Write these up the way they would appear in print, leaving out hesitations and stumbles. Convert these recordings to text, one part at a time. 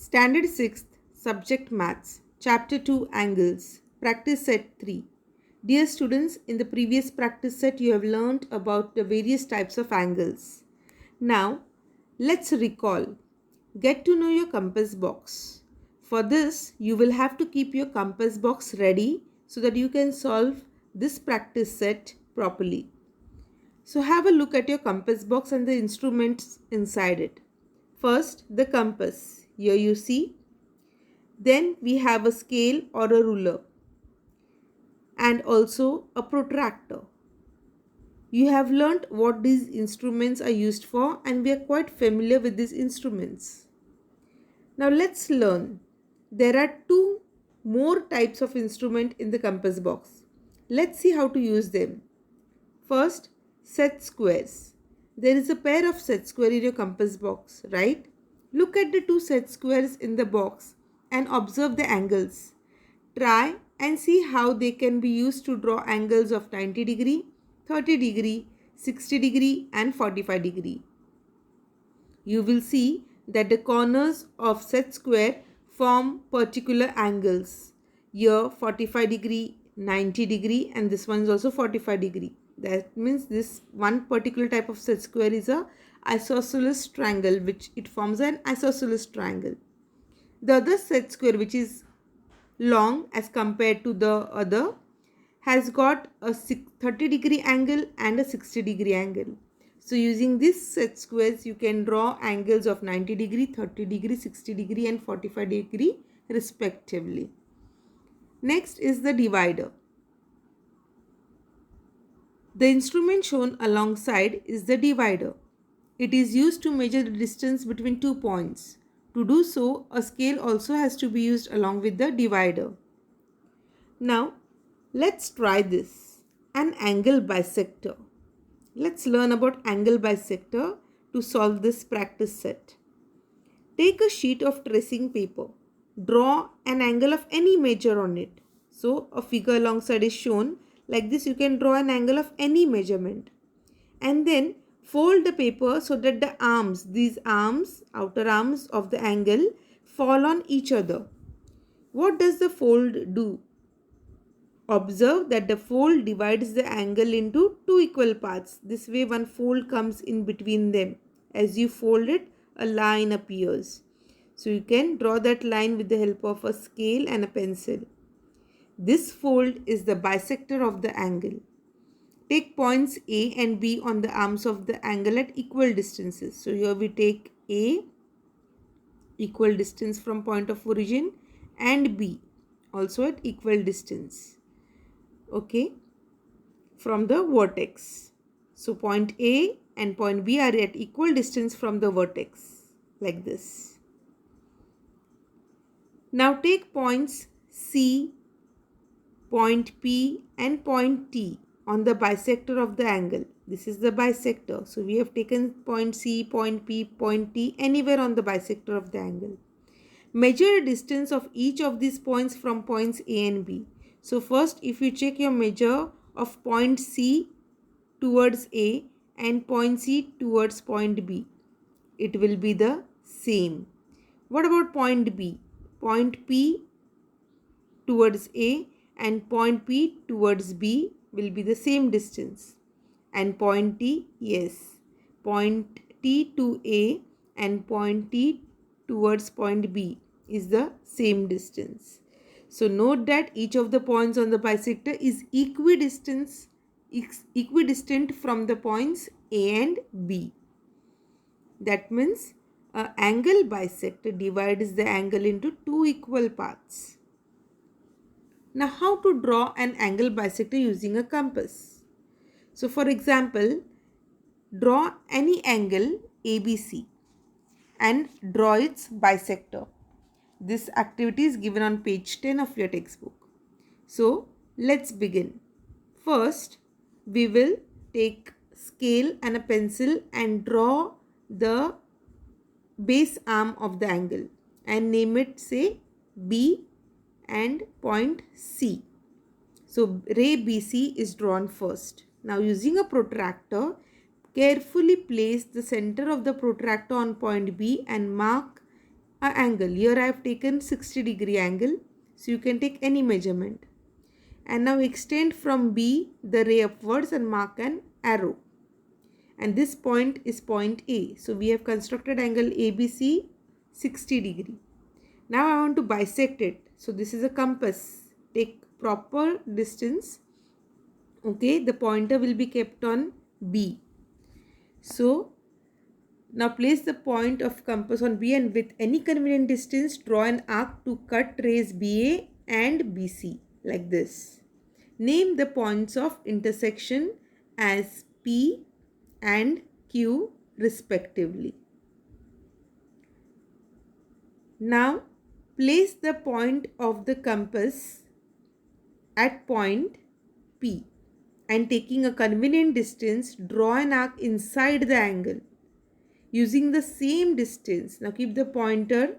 Standard 6th, Subject Maths, Chapter 2 Angles, Practice Set 3. Dear students, in the previous practice set you have learned about the various types of angles. Now, let's recall. Get to know your compass box. For this, you will have to keep your compass box ready so that you can solve this practice set properly. So have a look at your compass box and the instruments inside it. First, the compass. Here you see. Then we have a scale or a ruler and also a protractor. You have learnt what these instruments are used for and we are quite familiar with these instruments. Now let's learn. There are two more types of instrument in the compass box. Let's see how to use them. First, set squares. There is a pair of set square in your compass box, right? Look at the two set squares in the box and observe the angles. Try and see how they can be used to draw angles of 90 degree, 30 degree, 60 degree and 45 degree. You will see that the corners of set square form particular angles. Here 45 degree, 90 degree and this one is also 45 degree. That means this one particular type of set square is a isosceles triangle, which it forms an isosceles triangle. The other set square, which is long as compared to the other, has got a 30 degree angle and a 60 degree angle. So using this set squares you can draw angles of 90 degree, 30 degree, 60 degree and 45 degree respectively. Next is the divider. The instrument shown alongside is the divider. It is used to measure the distance between 2 points. To do so, a scale also has to be used along with the divider. Now, let's try this. An angle bisector. Let's learn about angle bisector to solve this practice set. Take a sheet of tracing paper. Draw an angle of any measure on it. So, a figure alongside is shown. Like this, you can draw an angle of any measurement. And then fold the paper so that the arms, these arms, outer arms of the angle fall on each other. What does the fold do? Observe that the fold divides the angle into two equal parts. This way one fold comes in between them. As you fold it, a line appears. So you can draw that line with the help of a scale and a pencil. This fold is the bisector of the angle. Take points A and B on the arms of the angle at equal distances. So here we take A, equal distance from point of origin, and B, also at equal distance, okay, from the vertex. So point A and point B are at equal distance from the vertex, like this. Now take points C, point P and point T on the bisector of the angle. This is the bisector. So we have taken point C, point P, point T anywhere on the bisector of the angle. Measure the distance of each of these points from points A and B. So first, if you check your measure of point C towards A and point C towards point B, it will be the same. What about point B? Point P towards A and point P towards B will be the same distance. And point T, yes, point T to A and point T towards point B is the same distance. So note that each of the points on the bisector is equidistant from the points A and B. That means an angle bisector divides the angle into two equal parts. Now how to draw an angle bisector using a compass? So for example, draw any angle ABC and draw its bisector. This activity is given on page 10 of your textbook. So let's begin. First, we will take scale and a pencil and draw the base arm of the angle and name it, say, B and point C. So ray BC is drawn first. Now using a protractor, carefully place the center of the protractor on point B and mark a angle. Here I have taken 60-degree angle. So you can take any measurement. And now extend from B the ray upwards and mark an arrow. And this point is point A. So we have constructed angle ABC 60 degree. Now I want to bisect it. So this is a compass. Take proper distance. Okay, the pointer will be kept on B. So now place the point of compass on B and with any convenient distance draw an arc to cut rays BA and BC like this. Name the points of intersection as P and Q respectively. Now place the point of the compass at point P and taking a convenient distance draw an arc inside the angle using the same distance. Now keep the pointer,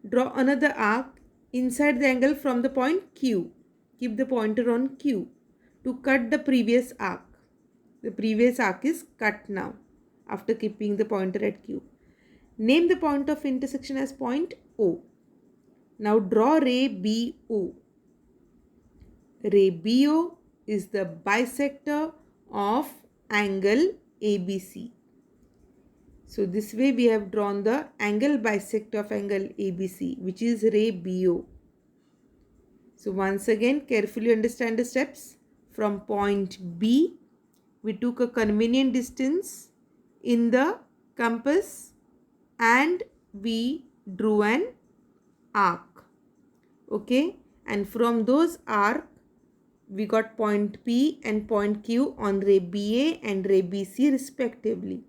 draw another arc inside the angle from the point Q. Keep the pointer on Q to cut the previous arc. The previous arc is cut now after keeping the pointer at Q. Name the point of intersection as point O. Now draw ray BO. Ray BO is the bisector of angle ABC. So this way we have drawn the angle bisector of angle ABC, which is ray BO. So once again carefully understand the steps. From point B we took a convenient distance in the compass and we drew an arc. Okay, and from those arc we got point P and point Q on ray BA and ray BC respectively.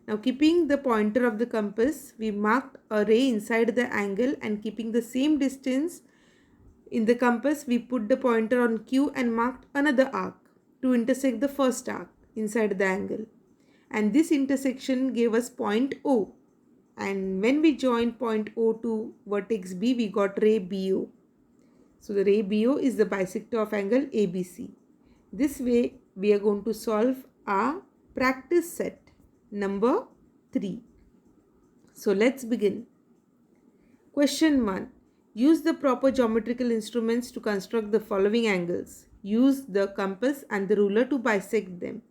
Now keeping the pointer of the compass, we marked a ray inside the angle and keeping the same distance in the compass, we put the pointer on Q and marked another arc to intersect the first arc inside the angle. And this intersection gave us point O. And when we joined point O to vertex B, we got ray BO. So the ray BO is the bisector of angle ABC. This way we are going to solve our practice set number 3. So let's begin. Question 1. Use the proper geometrical instruments to construct the following angles. Use the compass and the ruler to bisect them.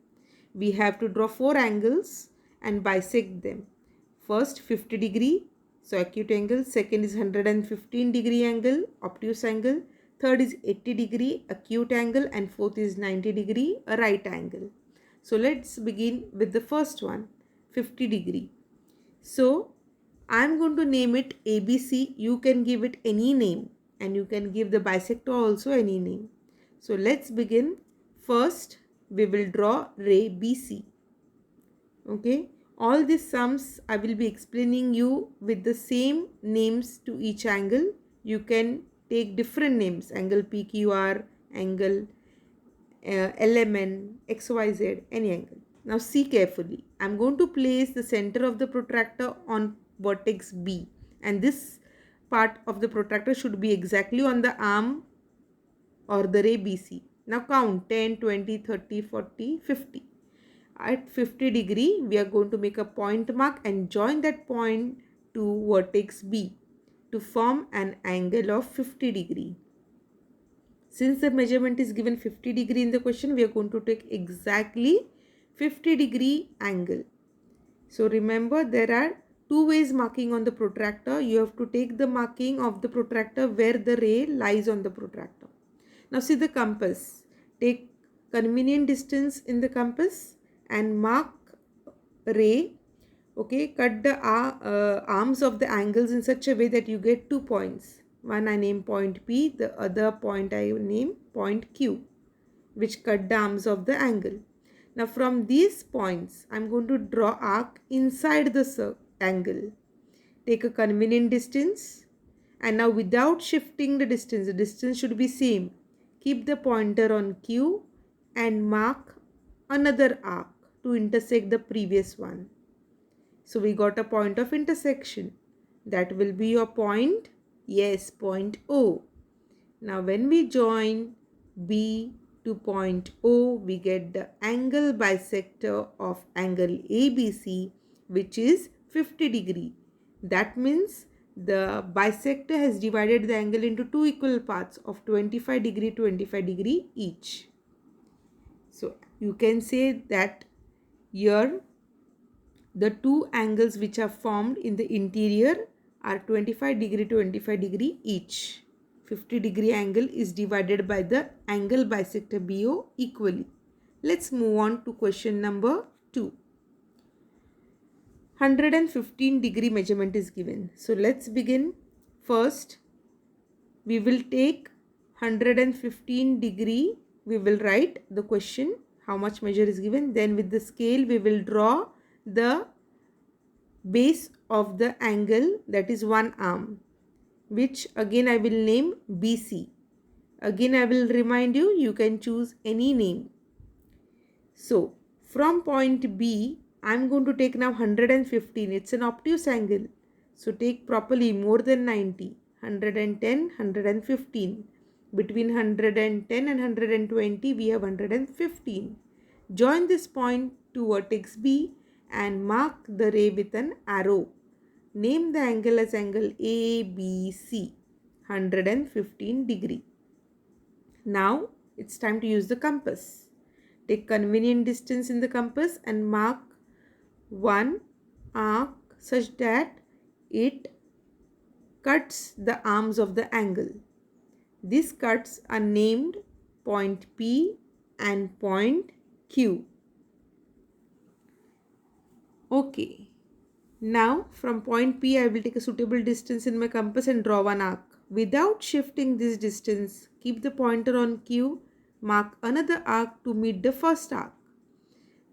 We have to draw 4 angles and bisect them. First 50 degree, so acute angle. Second is 115 degree angle, obtuse angle. Third is 80 degree, acute angle. And fourth is 90 degree, a right angle. So let's begin with the first one, 50 degree. So I am going to name it ABC. You can give it any name and you can give the bisector also any name. So let's begin. First we will draw ray BC. Okay. All these sums I will be explaining you with the same names to each angle. You can take different names, angle PQR, angle LMN, XYZ, any angle. Now see carefully. I am going to place the center of the protractor on vertex B and this part of the protractor should be exactly on the arm or the ray BC. Now count 10, 20, 30, 40, 50. At 50 degree we are going to make a point mark and join that point to vertex B to form an angle of 50 degree. Since the measurement is given 50 degree in the question, we are going to take exactly 50 degree angle. So remember there are 2 ways marking on the protractor. You have to take the marking of the protractor where the ray lies on the protractor. Now see the compass. Take convenient distance in the compass and mark ray. Okay, cut the arms of the angles in such a way that you get 2 points. One I name point P, the other point I name point Q, which cut the arms of the angle. Now from these points, I am going to draw arc inside the angle. Take a convenient distance and now without shifting the distance should be same. Keep the pointer on Q and mark another arc to intersect the previous one. So we got a point of intersection. That will be your point. Yes, point O. Now when we join B to point O, we get the angle bisector of angle ABC, which is 50 degree. That means the bisector has divided the angle into two equal parts of 25 degree each. So you can say that here the two angles which are formed in the interior are 25 degree each. 50-degree angle is divided by the angle bisector BO equally. Let's move on to question number 2. 115-degree measurement is given. So let's begin. First, we will take 115 degree. We will write the question, how much measure is given. Then with the scale, we will draw the base of the angle, that is one arm, which again I will name BC. Again I will remind you, you can choose any name. So from point B, I am going to take now 115. It's an obtuse angle. So take properly more than 90. 110, 115. Between 110 and 120, we have 115. Join this point to vertex B and mark the ray with an arrow. Name the angle as angle ABC, 115 degree. Now it's time to use the compass. Take convenient distance in the compass and mark one arc such that it cuts the arms of the angle. These cuts are named point P and point Q. Okay. Now from point P, I will take a suitable distance in my compass and draw one arc. Without shifting this distance, keep the pointer on Q, mark another arc to meet the first arc.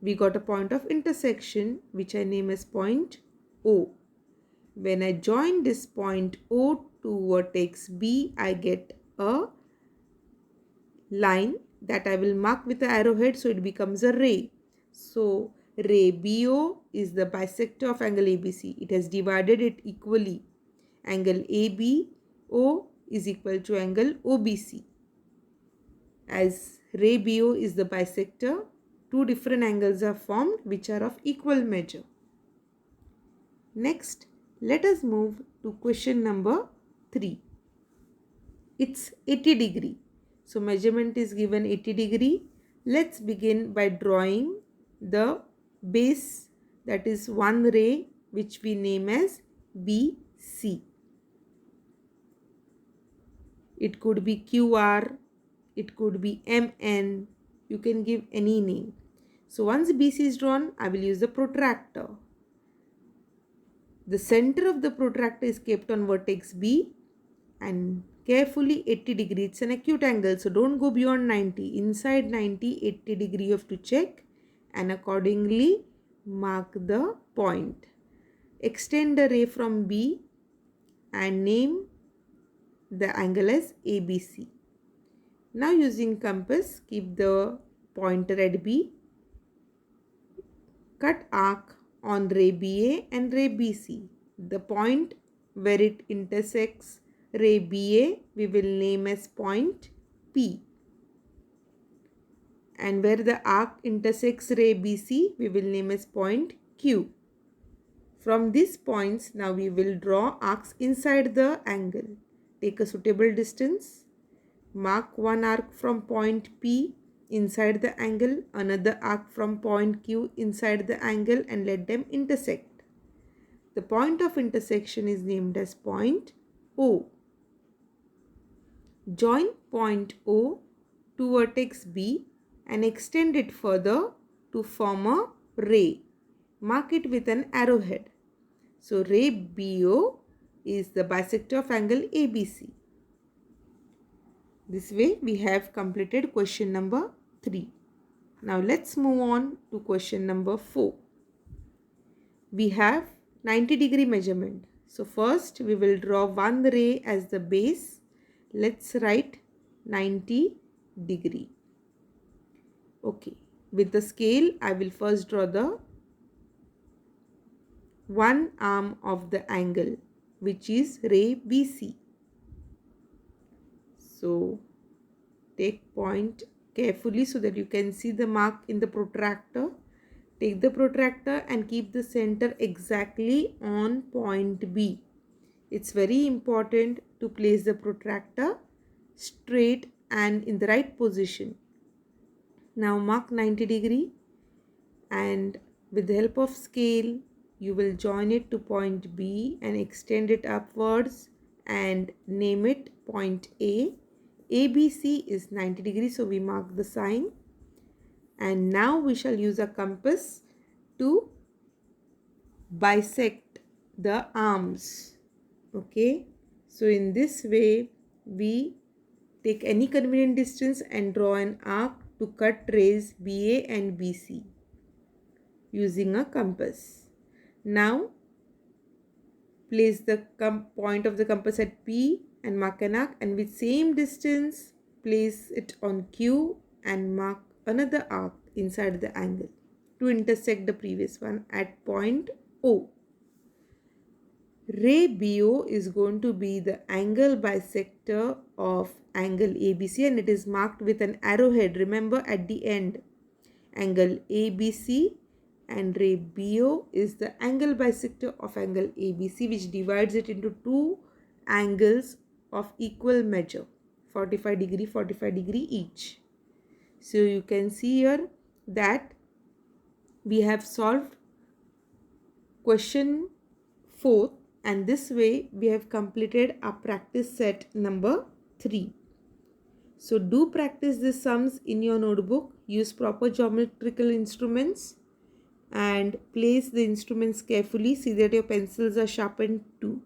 We got a point of intersection which I name as point O. When I join this point O to vertex B, I get a line that I will mark with the arrowhead, so it becomes a ray. So ray BO is the bisector of angle ABC. It has divided it equally. Angle ABO is equal to angle OBC. As ray BO is the bisector, two different angles are formed which are of equal measure. Next, let us move to question number 3. It's 80 degree. So measurement is given 80 degree. Let's begin by drawing the base, that is one ray which we name as BC. It could be QR, it could be MN, you can give any name. So once BC is drawn, I will use the protractor. The center of the protractor is kept on vertex B and carefully 80 degree. It's an acute angle, so don't go beyond 90. Inside 90, 80 degree you have to check and accordingly mark the point. Extend the ray from B and name the angle as ABC. Now using compass, keep the pointer at B. Cut arc on ray BA and ray BC. The point where it intersects ray BA we will name as point P. And where the arc intersects ray BC we will name as point Q. From these points now we will draw arcs inside the angle. Take a suitable distance. Mark one arc from point P inside the angle, another arc from point Q inside the angle and let them intersect. The point of intersection is named as point O. Join point O to vertex B and extend it further to form a ray. Mark it with an arrowhead. So ray BO is the bisector of angle ABC. This way we have completed question number 3. Now let's move on to question number 4. We have 90 degree measurement. So first we will draw one ray as the base. Let's write 90 degree. Okay. With the scale, I will first draw the one arm of the angle, which is ray BC. So take point carefully so that you can see the mark in the protractor. Take the protractor and keep the center exactly on point B. It's very important to place the protractor straight and in the right position. Now mark 90 degree, and with the help of scale you will join it to point B and extend it upwards and name it point A. ABC is 90 degrees, so we mark the sign. And now we shall use a compass to bisect the arms. Okay, so in this way we take any convenient distance and draw an arc to cut rays BA and BC using a compass. Now place the point of the compass at P and mark an arc, and with same distance place it on Q and mark another arc inside the angle to intersect the previous one at point O. Ray BO is going to be the angle bisector of angle ABC, and it is marked with an arrowhead, remember, at the end. Angle ABC and ray BO is the angle bisector of angle ABC, which divides it into two angles of equal measure, 45 degree each. So you can see here that we have solved question 4th, and this way we have completed our practice set number 3. So do practice the sums in your notebook, use proper geometrical instruments and place the instruments carefully. See that your pencils are sharpened too.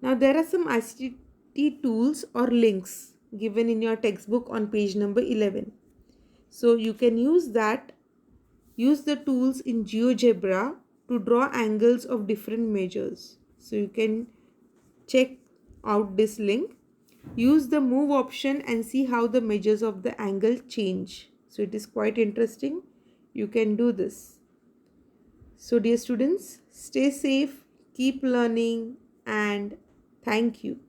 Now there are some ICT tools or links given in your textbook on page number 11. So you can use that. Use the tools in GeoGebra to draw angles of different measures. So you can check out this link. Use the move option and see how the measures of the angle change. So it is quite interesting. You can do this. So dear students, stay safe, keep learning, and thank you.